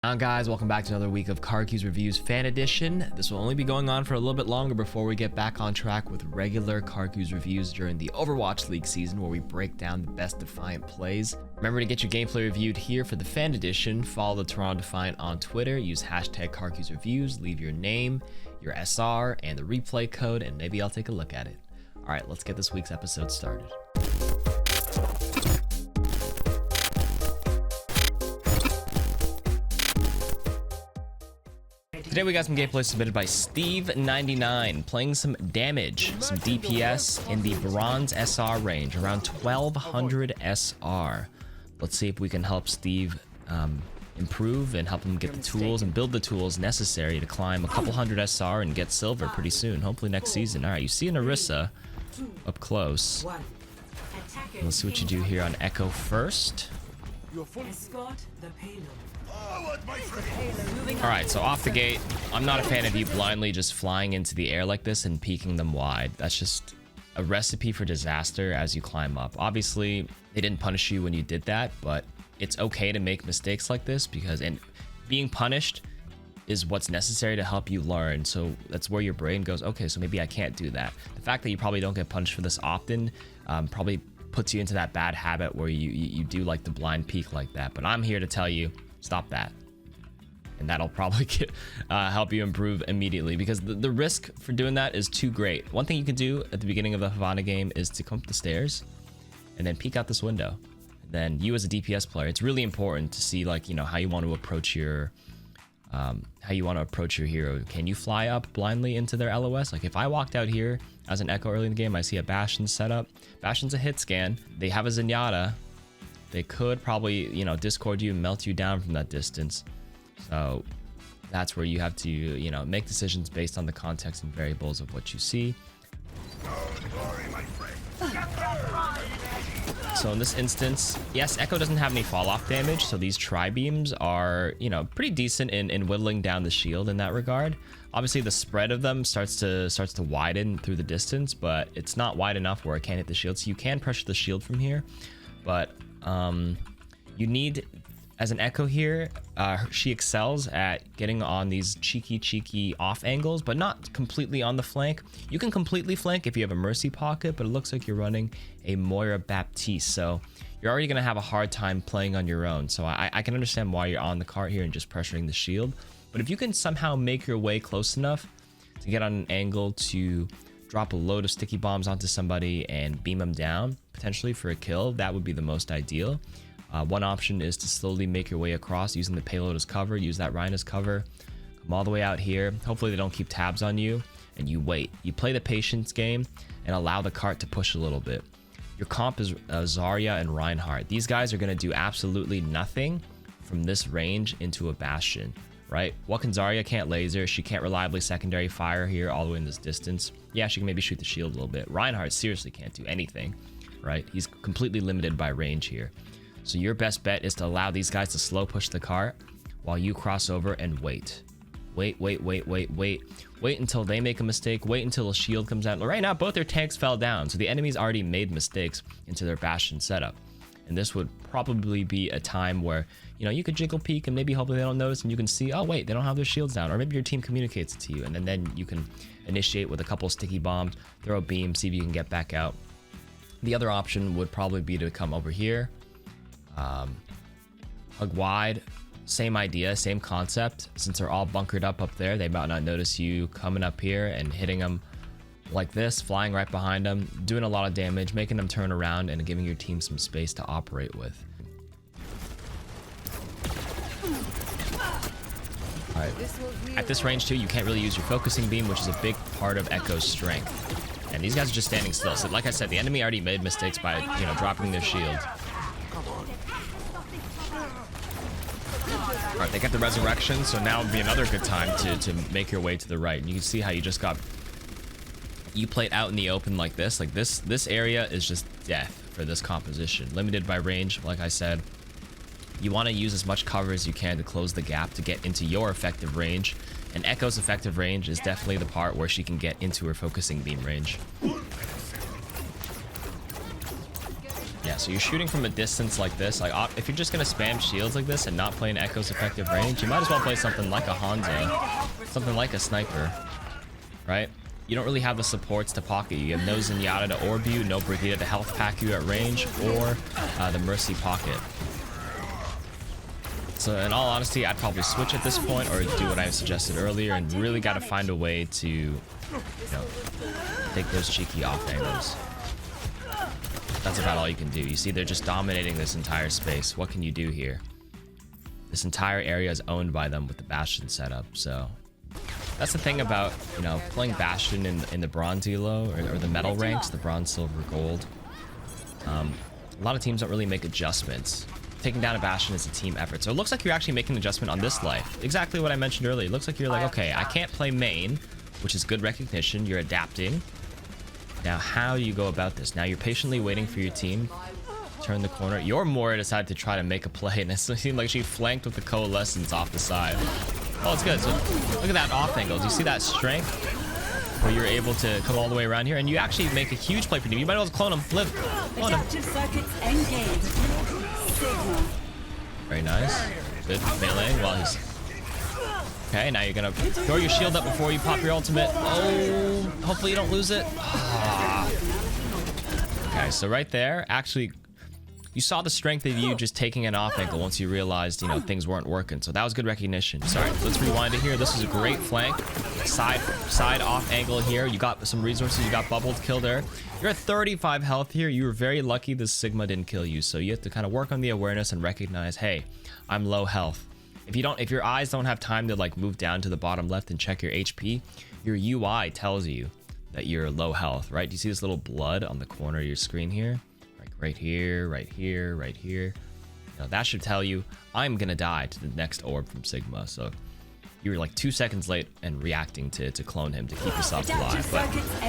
Now guys, welcome back to another week of KARQ'S Reviews Fan Edition. This will only be going on for a little bit longer before we get back on track with regular KARQ'S reviews during the Overwatch League season, where we break down the best Defiant plays. Remember to get your gameplay reviewed here for the Fan Edition. Follow the Toronto Defiant on Twitter, use hashtag KARQ'S Reviews, leave your name, your SR, and the replay code, and maybe I'll take a look at it. Alright, let's get this week's episode started. Today we got some gameplay submitted by Steve99, playing some damage, some DPS in the bronze SR range, around 1200 SR. Let's see if we can help Steve improve and help him get the tools and build the tools necessary to climb a couple hundred SR and get silver pretty soon, hopefully next season. All right, you see an Orisa up close. Let's see what you do here on Echo first. Alright, so off the gate, I'm not a fan of you blindly just flying into the air like this and peeking them wide. That's just a recipe for disaster as you climb up. Obviously, they didn't punish you when you did that, but it's okay to make mistakes like this because being punished is what's necessary to help you learn. So that's where your brain goes, okay, so maybe I can't do that. The fact that you probably don't get punished for this often probably puts you into that bad habit where you do like the blind peek like that. But I'm here to tell you, stop that. And that'll probably help you improve immediately, because the risk for doing that is too great. One thing you can do at the beginning of the Havana game is to come up the stairs and then peek out this window. And then you as a DPS player, it's really important to see, like, you know, how you want to approach your hero. Can you fly up blindly into their LOS? Like if I walked out here as an Echo early in the game, I see a Bastion set up. Bastion's a hit scan. They have a Zenyatta. They could probably, you know, discord you and melt you down from that distance. So that's where you have to, you know, make decisions based on the context and variables of what you see. So in this instance, yes, Echo doesn't have any fall off damage, so these tri-beams are, you know, pretty decent in whittling down the shield in that regard. Obviously the spread of them starts to widen through the distance, but it's not wide enough where it can't hit the shield. So you can pressure the shield from here, but you need, as an Echo here, she excels at getting on these cheeky off angles, but not completely on the flank. You can completely flank if you have a Mercy pocket, but it looks like you're running a Moira Baptiste, so you're already going to have a hard time playing on your own. So I can understand why you're on the cart here and just pressuring the shield. But if you can somehow make your way close enough to get on an angle to drop a load of sticky bombs onto somebody and beam them down, potentially for a kill, that would be the most ideal. One option is to slowly make your way across using the payload as cover, use that Rhine as cover, come all the way out here. Hopefully they don't keep tabs on you, and you wait. You play the patience game and allow the cart to push a little bit. Your comp is Zarya and Reinhardt. These guys are going to do absolutely nothing from this range into a Bastion, right? What can Zarya? Can't laser. She can't reliably secondary fire here all the way in this distance. Yeah, she can maybe shoot the shield a little bit. Reinhardt seriously can't do anything, right? He's completely limited by range here. So your best bet is to allow these guys to slow push the cart while you cross over and wait. Wait until they make a mistake. Wait until a shield comes out. Right now, both their tanks fell down, so the enemy's already made mistakes into their Bastion setup. And this would probably be a time where, you know, you could jiggle peek and maybe hopefully they don't notice and you can see, oh wait, they don't have their shields down. Or maybe your team communicates it to you, and then you can initiate with a couple sticky bombs, throw a beam, see if you can get back out. The other option would probably be to come over here, hug wide. Same idea, same concept. Since they're all bunkered up there, they might not notice you coming up here and hitting them like this, flying right behind them, doing a lot of damage, making them turn around and giving your team some space to operate with. All right. At this range too, you can't really use your focusing beam, which is a big part of Echo's strength. And these guys are just standing still. So like I said, the enemy already made mistakes by, you know, dropping their shield. All right, they get the resurrection, so now would be another good time to make your way to the right. And you can see how you just got, you played out in the open like this. Like this area is just death for this composition. Limited by range, like I said. You want to use as much cover as you can to close the gap to get into your effective range. And Echo's effective range is definitely the part where she can get into her focusing beam range. Yeah, so you're shooting from a distance like this. Like, if you're just gonna spam shields like this and not play an Echo's effective range, you might as well play something like a Hanzo, something like a sniper, right? You don't really have the supports to pocket you. You have no Zenyatta to orb you, no Brigitte to health pack you at range, or the Mercy pocket. So in all honesty, I'd probably switch at this point or do what I suggested earlier and really got to find a way to, you know, take those cheeky off angles. That's about all you can do. You see, they're just dominating this entire space. What can you do here? This entire area is owned by them with the Bastion setup, so that's the thing about, you know, playing Bastion in the bronze elo or the metal ranks, the bronze, silver, gold. A lot of teams don't really make adjustments. Taking down a Bastion is a team effort. So it looks like you're actually making an adjustment on this life. Exactly what I mentioned earlier. It looks like you're like, okay, I can't play main, which is good recognition. You're adapting. Now, how do you go about this? Now you're patiently waiting for your team. Turn the corner. Your Moira decided to try to make a play, and it seemed like she flanked with the Coalescence off the side. Oh, it's good. So look at that off angle. Do you see that strength? Where you're able to come all the way around here, and you actually make a huge play for you. You might as well clone him. Live. Clone him. Very nice. Good melee while he's... Okay, now you're gonna throw your shield up before you pop your ultimate. Oh, hopefully you don't lose it. Ah. Okay, so right there, actually, you saw the strength of you just taking an off angle once you realized, you know, things weren't working. So that was good recognition. Sorry, let's rewind it here. This is a great flank. Side off angle here. You got some resources. You got bubbled, killed her. You're at 35 health here. You were very lucky this Sigma didn't kill you. So you have to kind of work on the awareness and recognize, hey, I'm low health. If your eyes don't have time to like move down to the bottom left and check your HP, your UI tells you that you're low health, right? Do you see this little blood on the corner of your screen here? Like right here, right here, right here. Now that should tell you I'm gonna die to the next orb from Sigma. So you were like 2 seconds late and reacting to clone him to keep yourself alive, but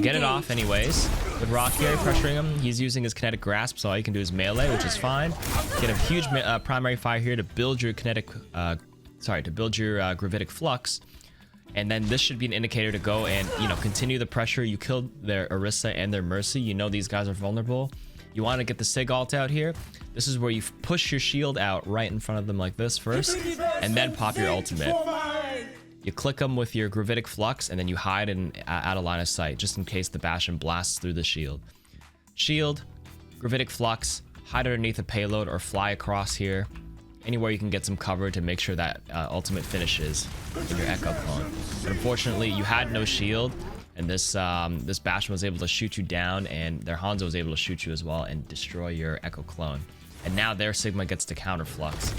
get it off anyways. With Rock here pressuring him, he's using his kinetic grasp, so all you can do is melee, which is fine. Get a huge primary fire here to build your kinetic, gravitic flux, and then this should be an indicator to go and, you know, continue the pressure. You killed their Orisa and their Mercy. You know these guys are vulnerable. You want to get the Sig ult out here. This is where you push your shield out right in front of them like this first, and then pop your ultimate. You click them with your gravitic flux, and then you hide out of line of sight, just in case the Bastion blasts through the shield. Shield, gravitic flux, hide underneath a payload, or fly across here. Anywhere you can get some cover to make sure that ultimate finishes in your Echo clone. But unfortunately, you had no shield, and this Bastion was able to shoot you down, and their Hanzo was able to shoot you as well and destroy your Echo clone. And now their Sigma gets to counter flux.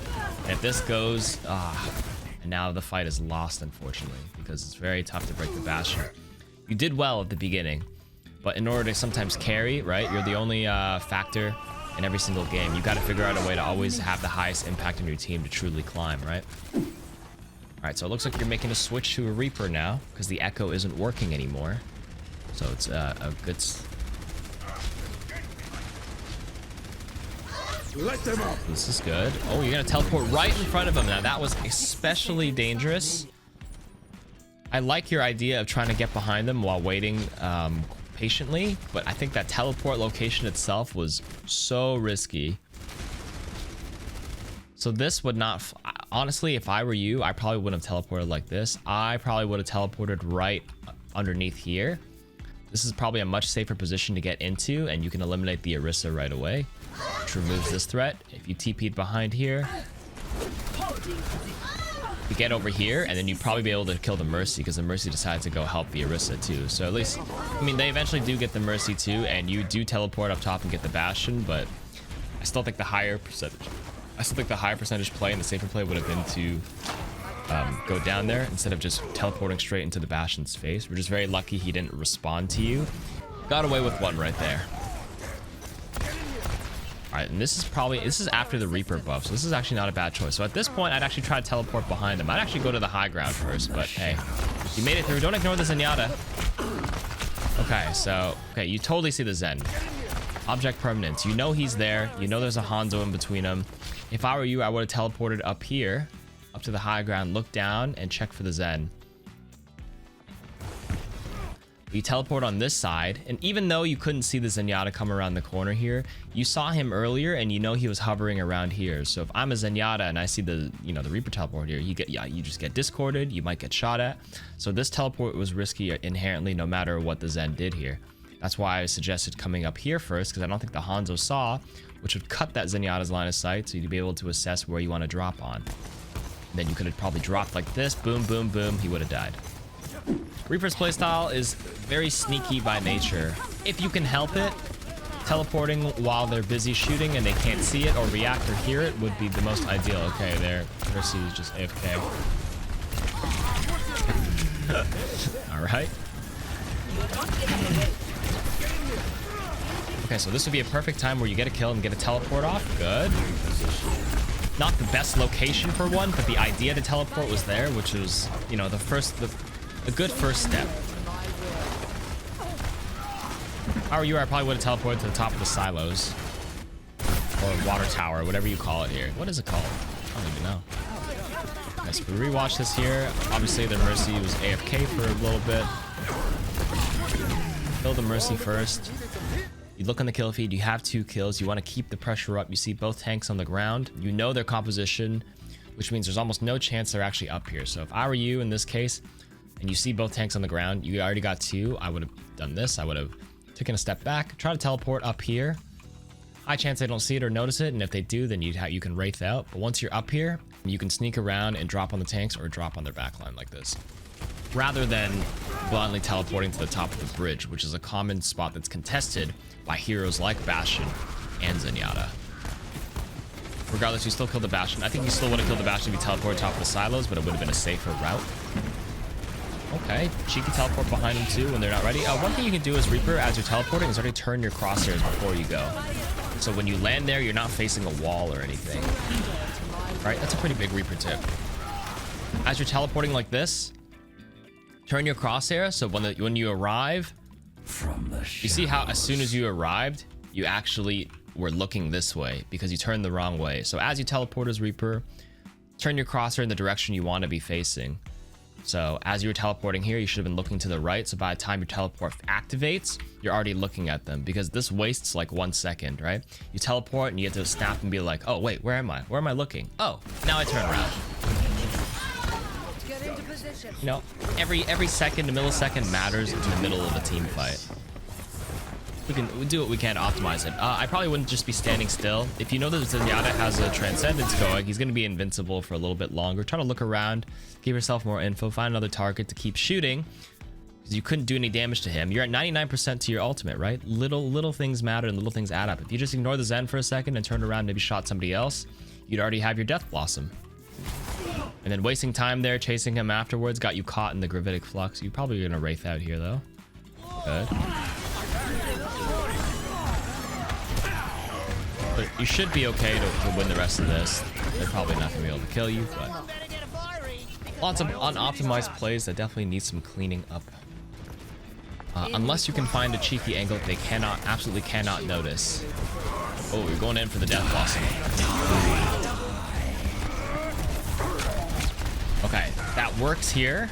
And if this goes... and now the fight is lost, unfortunately, because it's very tough to break the Bastion. You did well at the beginning, but in order to sometimes carry, right, you're the only factor in every single game. You got to figure out a way to always have the highest impact on your team to truly climb, right? All right, so it looks like you're making a switch to a Reaper now because the Echo isn't working anymore. So it's a good... Let them up. This is good. Oh, you're gonna teleport right in front of him. Now that was especially dangerous. I like your idea of trying to get behind them while waiting patiently, but I think that teleport location itself was so risky. So this would not... Honestly, if I were you, I probably wouldn't have teleported like this. I probably would have teleported right underneath here. This is probably a much safer position to get into, and you can eliminate the Orisa right away, which removes this threat. If you TP'd behind here, you get over here, and then you'd probably be able to kill the Mercy, because the Mercy decided to go help the Orisa too. So at least, I mean, they eventually do get the Mercy too, and you do teleport up top and get the Bastion, but I still think the higher percentage play and the safer play would have been to go down there instead of just teleporting straight into the Bastion's face. We're just very lucky he didn't respond to you. Got away with one right there. Alright, and this is after the Reaper buff, so this is actually not a bad choice. So at this point, I'd actually try to teleport behind him. I'd actually go to the high ground first, but hey, you made it through. Don't ignore the Zenyatta. Okay, you totally see the Zen. Object permanence. You know he's there. You know there's a Hanzo in between them. If I were you, I would have teleported up here, up to the high ground, look down, and check for the Zen. You teleport on this side, and even though you couldn't see the Zenyatta come around the corner here, you saw him earlier and you know he was hovering around here. So if I'm a Zenyatta and I see the Reaper teleport here, you just get discorded, you might get shot at. So this teleport was risky inherently no matter what the Zen did here. That's why I suggested coming up here first, because I don't think the Hanzo saw, which would cut that Zenyatta's line of sight, so you'd be able to assess where you want to drop on. And then you could have probably dropped like this, boom, boom, boom, he would have died. Reaper's playstyle is very sneaky by nature. If you can help it, teleporting while they're busy shooting and they can't see it or react or hear it would be the most ideal. Okay, there, Mercy is just AFK. All right. Okay, so this would be a perfect time where you get a kill and get a teleport off. Good. Not the best location for one, but the idea to teleport was there, which was, you know, a good first step. If I were you, I probably would have teleported to the top of the silos. Or water tower, whatever you call it here. What is it called? I don't even know. Okay, so we rewatch this here. Obviously, the Mercy was AFK for a little bit. Kill the Mercy first. You look on the kill feed, you have 2 kills. You want to keep the pressure up. You see both tanks on the ground. You know their composition, which means there's almost no chance they're actually up here. So if I were you in this case, and you see both tanks on the ground, you already got 2, I would have done this. I would have taken a step back, try to teleport up here. High chance they don't see it or notice it, and if they do, then you can wraith out. But once you're up here, you can sneak around and drop on the tanks or drop on their backline like this, rather than blindly teleporting to the top of the bridge, which is a common spot that's contested by heroes like Bastion and Zenyatta. Regardless, you still kill the Bastion. I think you still would have killed the Bastion if you teleported top of the silos, but it would have been a safer route. Okay, cheeky teleport behind them too when they're not ready. One thing you can do as Reaper as you're teleporting is already turn your crosshairs before you go. So when you land there, you're not facing a wall or anything. Right, that's a pretty big Reaper tip. As you're teleporting like this, turn your crosshair so when you arrive, you see how as soon as you arrived, you actually were looking this way because you turned the wrong way. So as you teleport as Reaper, turn your crosshair in the direction you want to be facing. So as you were teleporting here, you should have been looking to the right. So by the time your teleport activates, you're already looking at them because this wastes like 1 second, right? You teleport and you get to snap and be like, oh, wait, where am I? Where am I looking? Oh, now I turn around. You know, every second, a millisecond matters in the middle of a team fight. We do what we can to optimize it. I probably wouldn't just be standing still. If you know that Zenyatta has a Transcendence going, he's going to be invincible for a little bit longer. Try to look around, give yourself more info, find another target to keep shooting, because you couldn't do any damage to him. You're at 99% to your ultimate, right? Little things matter and little things add up. If you just ignore the Zen for a second and turned around and maybe shot somebody else, you'd already have your Death Blossom. And then wasting time there, chasing him afterwards, got you caught in the Gravitic Flux. You're probably going to Wraith out here, though. Good. But you should be okay to win the rest of this. They're probably not going to be able to kill you, but lots of unoptimized plays that definitely need some cleaning up. Unless you can find a cheeky angle that they absolutely cannot notice. Oh, you're going in for the Death Blossom. Okay, that works here,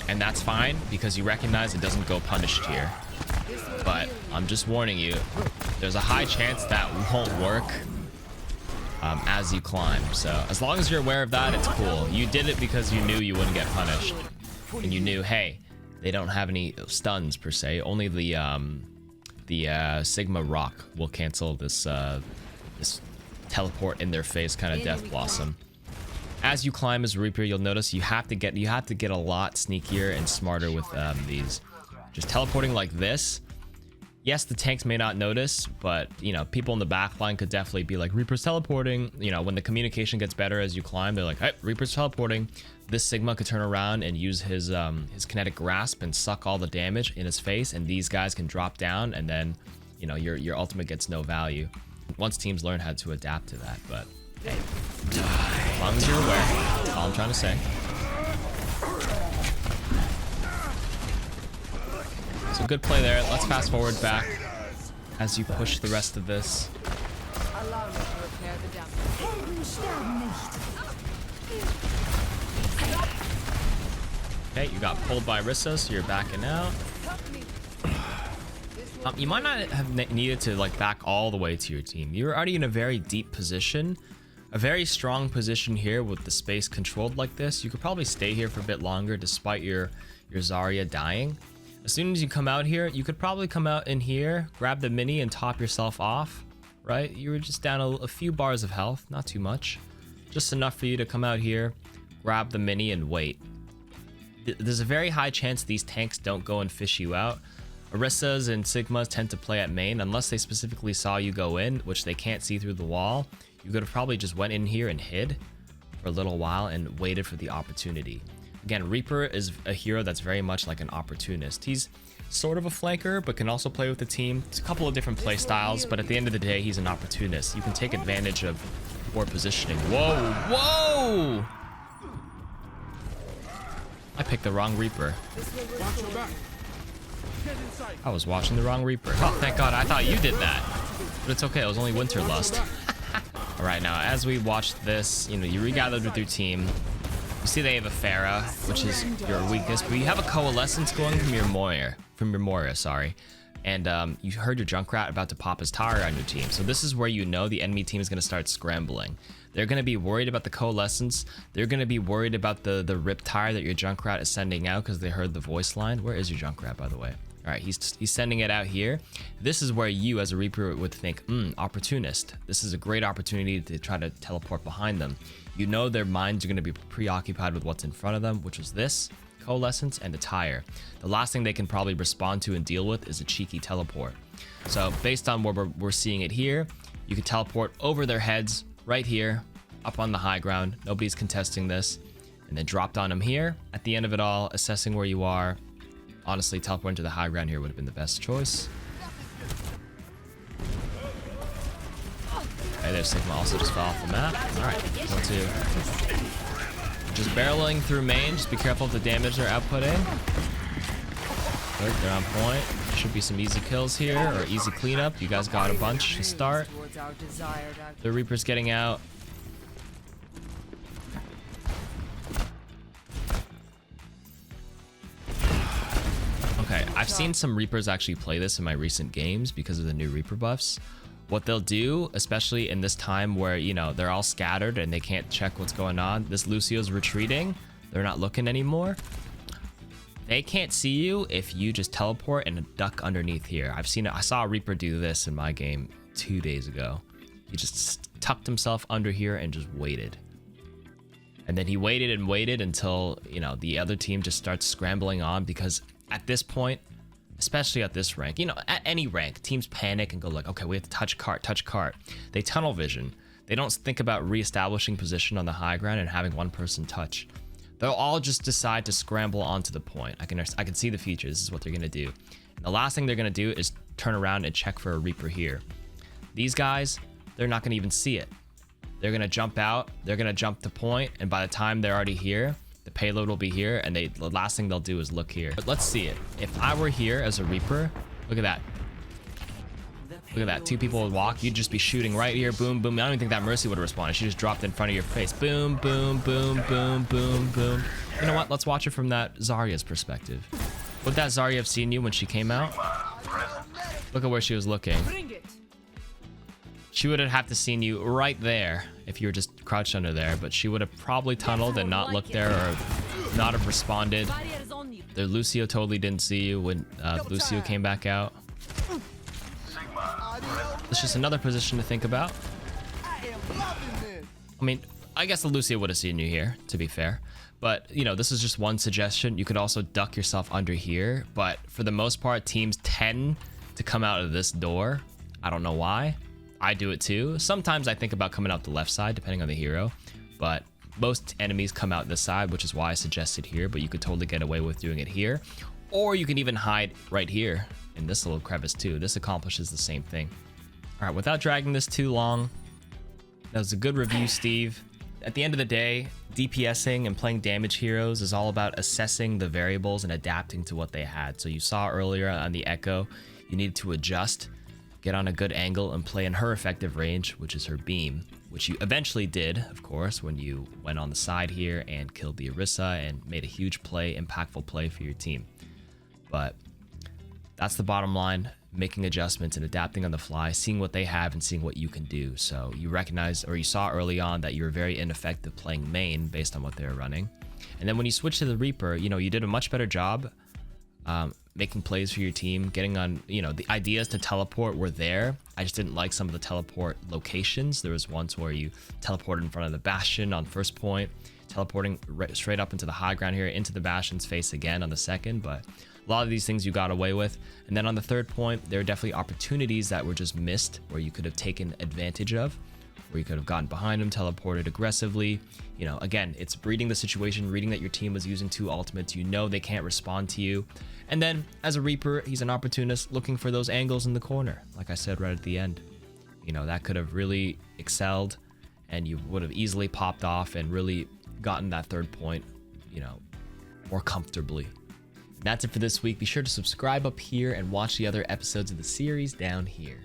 and that's fine because you recognize it doesn't go punished here. But I'm just warning you, there's a high chance that won't work as you climb. So as long as you're aware of that, it's cool. You did it because you knew you wouldn't get punished, and you knew, hey, they don't have any stuns per se. Only the Sigma Rock will cancel this this teleport in their face kind of Death Blossom. As you climb as Reaper, you'll notice you have to get a lot sneakier and smarter with these. Just teleporting like this. Yes, the tanks may not notice, but you know, people in the backline could definitely be like, Reaper's teleporting. You know, when the communication gets better as you climb, they're like, hey, Reaper's teleporting. This Sigma could turn around and use his kinetic grasp and suck all the damage in his face, and these guys can drop down, and then you know your ultimate gets no value. Once teams learn how to adapt to that, but hey, as long as you're aware, that's all I'm trying to say. So good play there. Let's fast forward back as you push the rest of this. Okay, you got pulled by Rissa, so you're backing out. You might not have needed to like back all the way to your team. You're already in a very deep position, a very strong position here with the space controlled like this. You could probably stay here for a bit longer despite your Zarya dying. As soon as you come out here, you could probably come out in here, grab the mini and top yourself off, right? You were just down a few bars of health, not too much. Just enough for you to come out here, grab the mini and wait. There's a very high chance these tanks don't go and fish you out. Orissas and Sigmas tend to play at main unless they specifically saw you go in, which they can't see through the wall. You could have probably just went in here and hid for a little while and waited for the opportunity. Again, Reaper is a hero that's very much like an opportunist. He's sort of a flanker, but can also play with the team. It's a couple of different play styles, but at the end of the day, he's an opportunist. You can take advantage of poor positioning. Whoa, whoa! I picked the wrong Reaper. I was watching the wrong Reaper. Oh, thank God, I thought you did that. But it's okay, it was only Winterlust. All right, now, as we watched this, you know, you regathered with your team. You see they have a Pharah, which is your weakness, but you have a Coalescence going from your Moira, sorry. And you heard your Junkrat about to pop his tower on your team. So this is where you know the enemy team is going to start scrambling. They're going to be worried about the Coalescence. They're going to be worried about the Rip Tire that your Junkrat is sending out because they heard the voice line. Where is your Junkrat, by the way? All right, he's sending it out here. This is where you, as a Reaper, would think, opportunist. This is a great opportunity to try to teleport behind them. You know their minds are going to be preoccupied with what's in front of them, which was this, Coalescence, and the Tire. The last thing they can probably respond to and deal with is a cheeky teleport. So based on where we're seeing it here, you can teleport over their heads, right here, up on the high ground. Nobody's contesting this. And then dropped on them here. At the end of it all, assessing where you are, honestly, teleporting to the high ground here would have been the best choice. Okay, there's Sigma also just fell off the map. Alright, 1-2. Just barreling through main. Just be careful of the damage they're outputting. Good, they're on point. Should be some easy kills here, or easy cleanup. You guys got a bunch to start. The Reaper's getting out. Okay, I've seen some Reapers actually play this in my recent games because of the new Reaper buffs. What they'll do, especially in this time where, you know, they're all scattered and they can't check what's going on. This Lucio's retreating. They're not looking anymore. They can't see you if you just teleport and duck underneath here. I've seen it. I saw a Reaper do this in my game 2 days ago. He just tucked himself under here and just waited. And then he waited and waited until, you know, the other team just starts scrambling on, because at this point, especially at this rank, you know, at any rank, teams panic and go like, okay, we have to touch cart. They tunnel vision. They don't think about reestablishing position on the high ground and having one person touch. They'll all just decide to scramble onto the point. I can see the future. This is what they're gonna do. And the last thing they're gonna do is turn around and check for a Reaper here. These guys, they're not gonna even see it. They're gonna jump out. They're gonna jump to point, and by the time they're already here, the payload will be here, and the last thing they'll do is look here. But let's see it. If I were here as a Reaper, look at that. Look at that. 2 people would walk. You'd just be shooting right here. Boom, boom. I don't even think that Mercy would have responded. She just dropped in front of your face. Boom, boom, boom, boom, boom, boom. You know what? Let's watch it from that Zarya's perspective. Would that Zarya have seen you when she came out? Look at where she was looking. She would have to seen you right there if you were just crouched under there, but she would have probably tunneled and not looked there, or not have responded. The Lucio totally didn't see you when Lucio came back out. It's just another position to think about. I mean, I guess the Lucio would have seen you here, to be fair. But, you know, this is just one suggestion. You could also duck yourself under here. But for the most part, teams tend to come out of this door. I don't know why. I do it too. Sometimes I think about coming out the left side, depending on the hero. But most enemies come out this side, which is why I suggested here. But you could totally get away with doing it here. Or you can even hide right here in this little crevice too. This accomplishes the same thing. All right, without dragging this too long, that was a good review, Steve. At the end of the day, DPSing and playing damage heroes is all about assessing the variables and adapting to what they had. So you saw earlier on the Echo, you needed to adjust, get on a good angle, and play in her effective range, which is her beam, which you eventually did, of course, when you went on the side here and killed the Orisa and made a huge play, impactful play for your team. But that's the bottom line. making adjustments and adapting on the fly, seeing what they have and seeing what you can do. So you recognize, or you saw early on, that you were very ineffective playing main based on what they were running. And then when you switch to the Reaper, you know, you did a much better job making plays for your team, getting on, you know, the ideas to teleport were there. I just didn't like some of the teleport locations. There was once where you teleported in front of the Bastion on first point, teleporting straight up into the high ground here, into the Bastion's face again on the second, but a lot of these things you got away with. And then on the third point, there are definitely opportunities that were just missed, where you could have taken advantage of, where you could have gotten behind them, teleported aggressively. You know, again, it's reading the situation, reading that your team was using 2 ultimates. You know they can't respond to you. And then as a Reaper, he's an opportunist looking for those angles in the corner. Like I said right at the end, you know, that could have really excelled, and you would have easily popped off and really gotten that third point, you know, more comfortably. That's it for this week. Be sure to subscribe up here and watch the other episodes of the series down here.